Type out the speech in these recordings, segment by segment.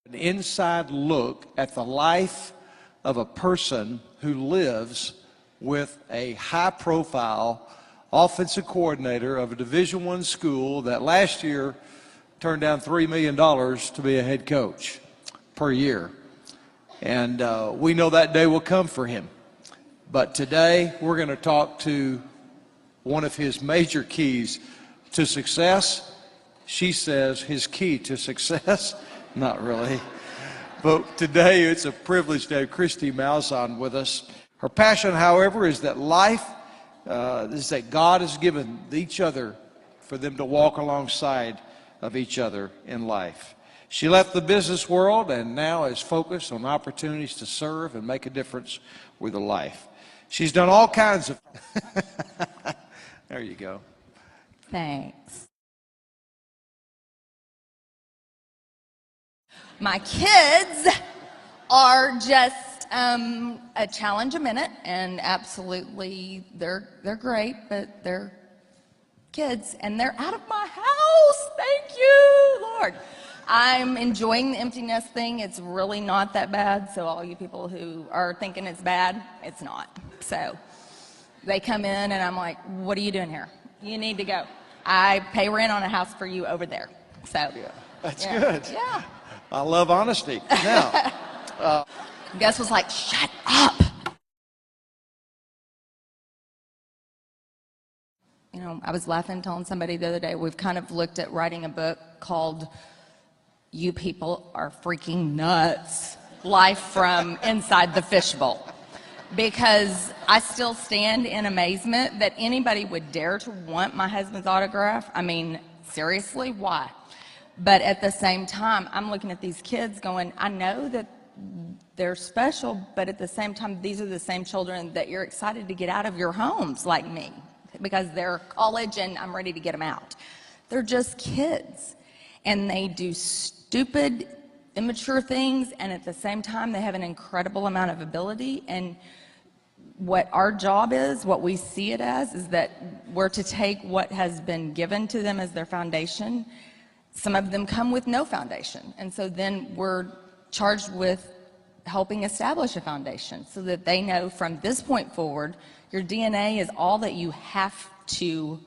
An inside look at the life of a person who lives with a high-profile offensive coordinator of a Division I school that last year turned down $3 million to be a head coach per year. And we know that day will come for him. But today we're going to talk to one of his major keys to success. She says his key to success. Not really. But today it's a privilege to have Kristi Malzahn with us. Her passion, however, is that life, is that God has given each other for them to walk alongside of each other in life. She left the business world and now is focused on opportunities to serve and make a difference with her life. She's done all kinds of... There you go. Thanks. My kids are just a challenge a minute, and absolutely they're great, but they're kids and they're out of my house. Thank you, Lord. I'm enjoying the empty nest thing. It's really not that bad. So all you people who are thinking it's bad, it's not. So they come in and I'm like, what are you doing here? You need to go. I pay rent on a house for you over there. So yeah, that's good. Yeah. I love honesty. Now, Gus was like, shut up. You know, I was laughing, telling somebody the other day, we've kind of looked at writing a book called You People Are Freaking Nuts, Life from Inside the Fishbowl. Because I still stand in amazement that anybody would dare to want my husband's autograph. I mean, seriously, why? But at the same time, I'm looking at these kids going, I know that they're special, but at the same time, these are the same children that you're excited to get out of your homes like me, because they're college and I'm ready to get them out. They're just kids, and they do stupid, immature things, and at the same time, they have an incredible amount of ability. And what our job is, what we see it as, is that we're to take what has been given to them as their foundation. Some of them come with no foundation, and so then we're charged with helping establish a foundation so that they know from this point forward, your DNA is all that you have to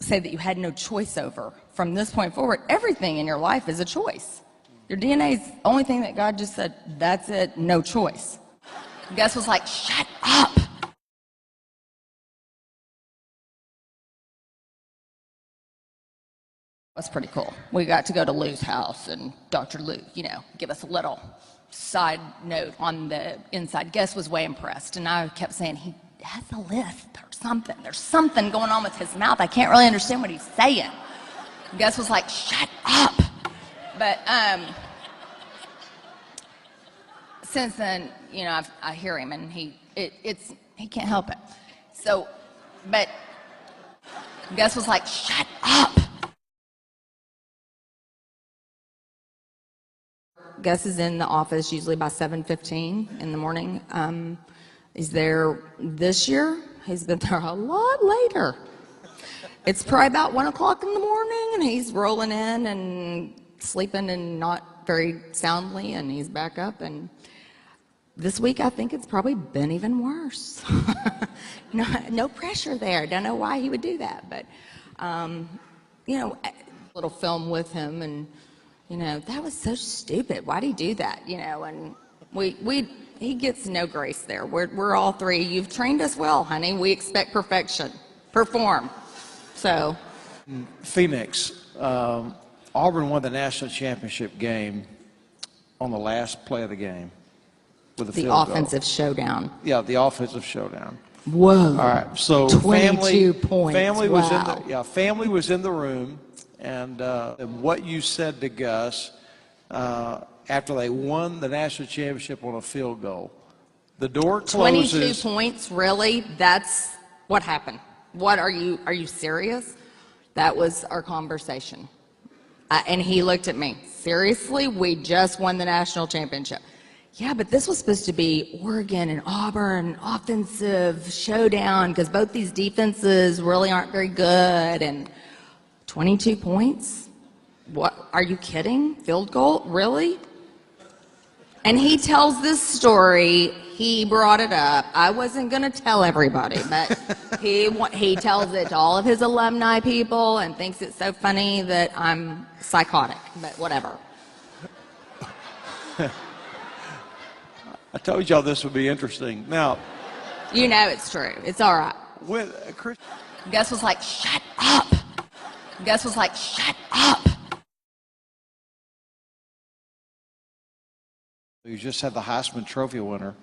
say that you had no choice over. From this point forward, everything in your life is a choice. Your DNA is the only thing that God just said, that's it, no choice. Gus was like, shut up. That's pretty cool. We got to go to Lou's house, and Dr. Lou, you know, give us a little side note on the inside. Gus was way impressed, and I kept saying, he has a lisp or something. There's something going on with his mouth. I can't really understand what he's saying. Gus was like, shut up. But since then, you know, I hear him, and he can't help it. So, but Gus was like, shut up. Gus is in the office usually by 7:15 in the morning. He's there this year. He's been there a lot later. It's probably about 1 o'clock in the morning, and he's rolling in and sleeping and not very soundly, and he's back up. And this week, I think it's probably been even worse. No pressure there. Don't know why he would do that, but you know, a little film with him, and you know, that was so stupid. Why'd he do that? You know, and he gets no grace there. We're all three. You've trained us well, honey. We expect perfection. Perform. So. Phoenix, Auburn won the national championship game on the last play of the game with a field goal. The offensive showdown. Yeah, the offensive showdown. Whoa. All right, so 22 points. Family was wow. Family was in the room. And what you said to Gus after they won the national championship on a field goal, the door closes. 22 points, really? That's what happened. What are you serious? That was our conversation. And he looked at me. Seriously? We just won the national championship. Yeah, but this was supposed to be Oregon and Auburn offensive showdown because both these defenses really aren't very good. And 22 points? What? Are you kidding? Field goal? Really? And he tells this story. He brought it up. I wasn't going to tell everybody, but he tells it to all of his alumni people and thinks it's so funny that I'm psychotic, but whatever. I told y'all this would be interesting. Now, you know it's true. It's all right. with Chris, Gus was like, shut up. Gus was like, shut up. you just had the Heisman Trophy winner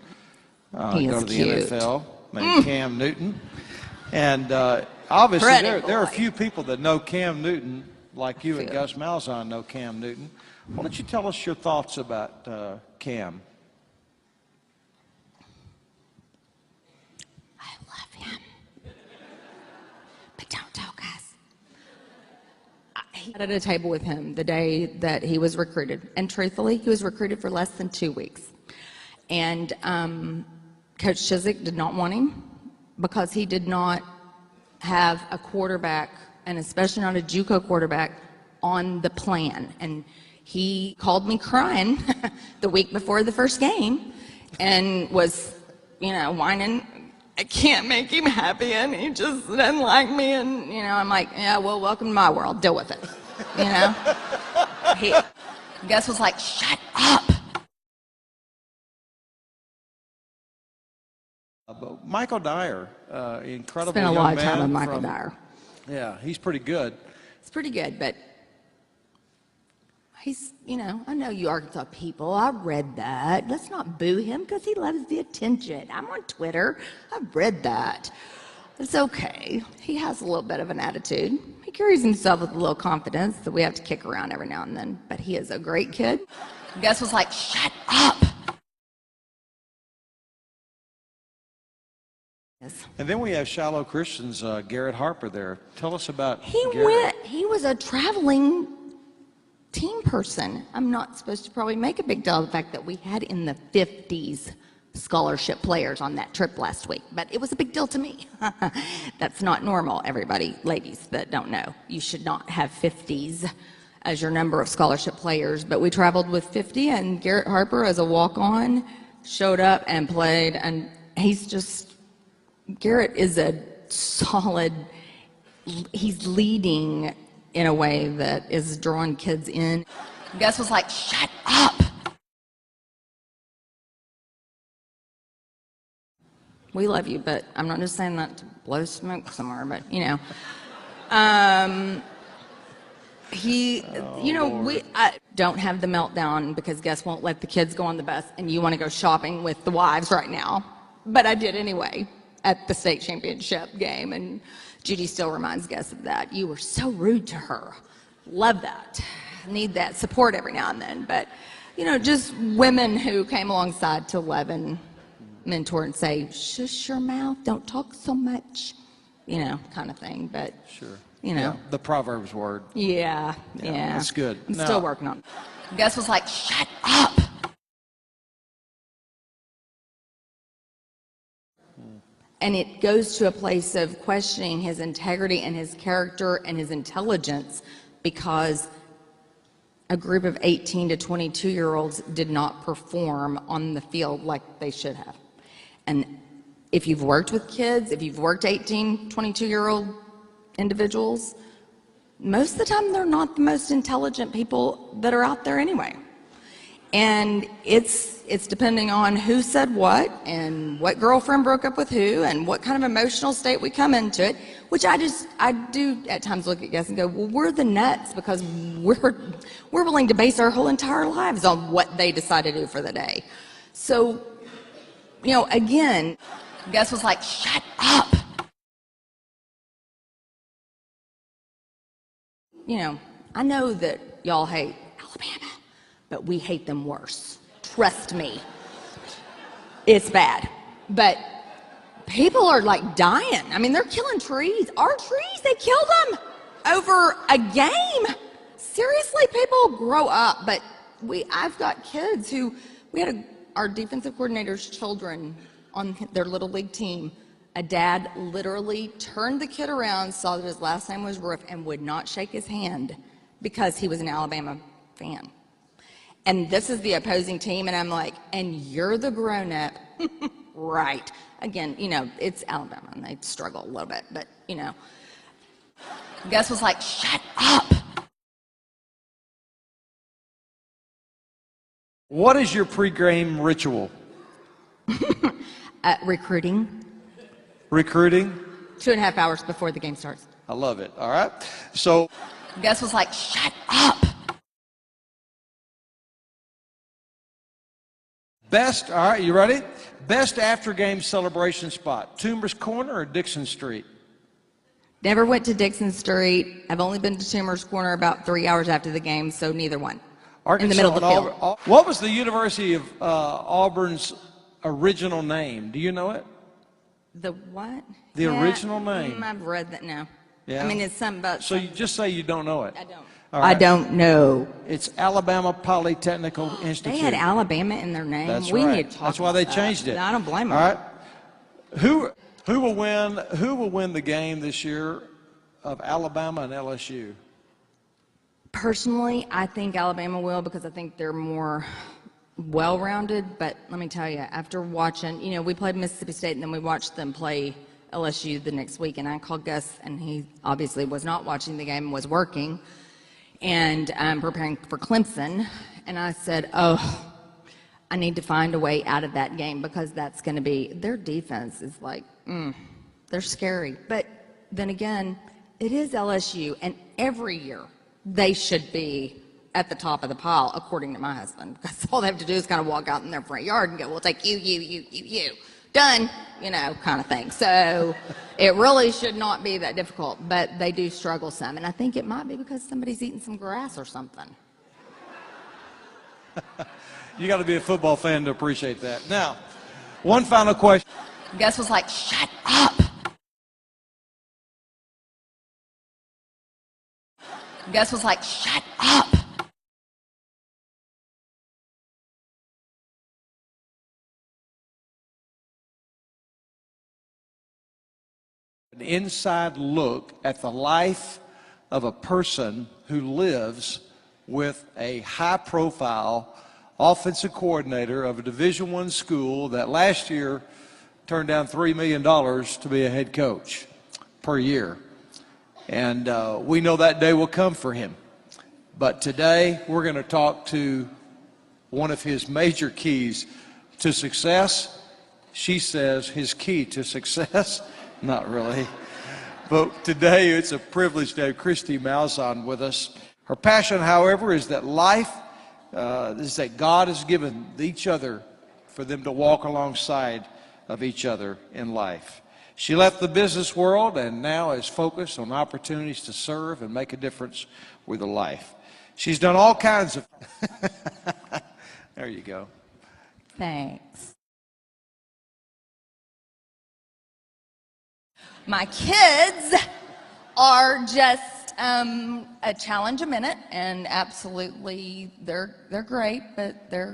He go is to the cute. NFL, named Cam Newton. And obviously, Pretty there are a boy. few people that know Cam Newton, like you and Few. Gus Malzahn know Cam Newton. Why don't you tell us your thoughts about Cam? I love him. But don't tell Gus. He sat at a table with him the day that he was recruited. And truthfully, he was recruited for less than 2 weeks. And Coach Chiswick did not want him because he did not have a quarterback, and especially not a JUCO quarterback, on the plan. And he called me crying the week before the first game and was, whining, I can't make him happy and he just doesn't like me. And, I'm like, yeah, well, welcome to my world. Deal with it. Gus was like, shut up. But Michael Dyer, incredible Spent a young lot of man time with Michael from- Dyer. Yeah, he's pretty good. It's pretty good, but he's, I know you Arkansas people. I read that. Let's not boo him because he loves the attention. I'm on Twitter. I've read that. It's okay. He has a little bit of an attitude. He carries himself with a little confidence that we have to kick around every now and then. But he is a great kid. Gus was like, shut up. And then we have Shiloh Christian's Garrett Harper there. Tell us about He Garrett. he was a traveling team person. I'm not supposed to probably make a big deal of the fact that we had in the 50s scholarship players on that trip last week, but it was a big deal to me. That's not normal, everybody, ladies that don't know. You should not have 50s as your number of scholarship players, but we traveled with 50, and Garrett Harper, as a walk-on, showed up and played, and Garrett is a solid, he's leading in a way that is drawing kids in. Gus was like, shut up. We love you, but I'm not just saying that to blow smoke somewhere, but I don't have the meltdown because Gus won't let the kids go on the bus and you want to go shopping with the wives right now. But I did anyway at the state championship game, and Judy still reminds Gus of that. You were so rude to her. Love that. Need that support every now and then. But, just women who came alongside to love and mentor and say, shush your mouth, don't talk so much, kind of thing. But, Sure. Yeah, the Proverbs word. Yeah. That's good. I'm Now- still working on it. Gus was like, shut up. And it goes to a place of questioning his integrity and his character and his intelligence because a group of 18 to 22-year-olds did not perform on the field like they should have. And if you've worked with kids, if you've worked 18, 22-year-old individuals, most of the time they're not the most intelligent people that are out there anyway. And it's depending on who said what and what girlfriend broke up with who and what kind of emotional state we come into it, which I do at times look at Gus and go, well, we're the nuts because we're willing to base our whole entire lives on what they decide to do for the day. So, again, Gus was like, shut up. I know that y'all hate Alabama, but we hate them worse. Trust me. It's bad. But people are like dying. I mean, they're killing trees. Our trees, they killed them over a game. Seriously, people grow up. But I've got kids who, our defensive coordinator's children on their little league team, a dad literally turned the kid around, saw that his last name was Roof, and would not shake his hand because he was an Alabama fan. and this is the opposing team, and I'm like, and you're the grown-up. Right. Again, you know, it's Alabama, and they struggle a little bit, but, you know. Gus was like, shut up. What is your pregame ritual? Recruiting. Recruiting? 2.5 hours before the game starts. I love it. All right. So Gus was like, shut up. best, all right, you ready? Best after-game celebration spot, Toomer's Corner or Dixon Street? Never went to Dixon Street. I've only been to Toomer's Corner about 3 hours after the game, so neither one. Arkansas in the middle of the and field. Auburn. What was the University of Auburn's original name? Do you know it? The what? The original name. I've read that now. Yeah. I mean, it's something about. So you just say you don't know it. I don't. All right. I don't know. It's Alabama Polytechnical Institute. They had Alabama in their name. That's we right. need to talk That's why they about changed that. it. I don't blame them. All right. Who will win? Who will win the game this year of Alabama and LSU? Personally, I think Alabama will because I think they're more well-rounded. But let me tell you, after watching, you know, we played Mississippi State and then we watched them play LSU the next week, and I called Gus, and he obviously was not watching the game, was working, and preparing for Clemson. And I said, oh, I need to find a way out of that game because that's going to be, their defense is like, they're scary. But then again, it is LSU, and every year they should be at the top of the pile, according to my husband, because all they have to do is kind of walk out in their front yard and go, we'll take you. Done, you know, kind of thing. So it really should not be that difficult, but they do struggle some. And I think it might be because somebody's eating some grass or something. You got to be a football fan to appreciate that. Now, one final question. Gus was like, shut up. Gus was like, shut up. An inside look at the life of a person who lives with a high-profile offensive coordinator of a Division I school that last year turned down $3 million to be a head coach per year. And we know that day will come for him. But today we're going to talk to one of his major keys to success. She says his key to success. Not really. But today it's a privilege to have Kristi Malzahn with us. Her passion, however, is that life, is that God has given each other for them to walk alongside of each other in life. She left the business world and now is focused on opportunities to serve and make a difference with her life. She's done all kinds of... There you go. Thanks. My kids are just a challenge a minute, and absolutely they're great, but they're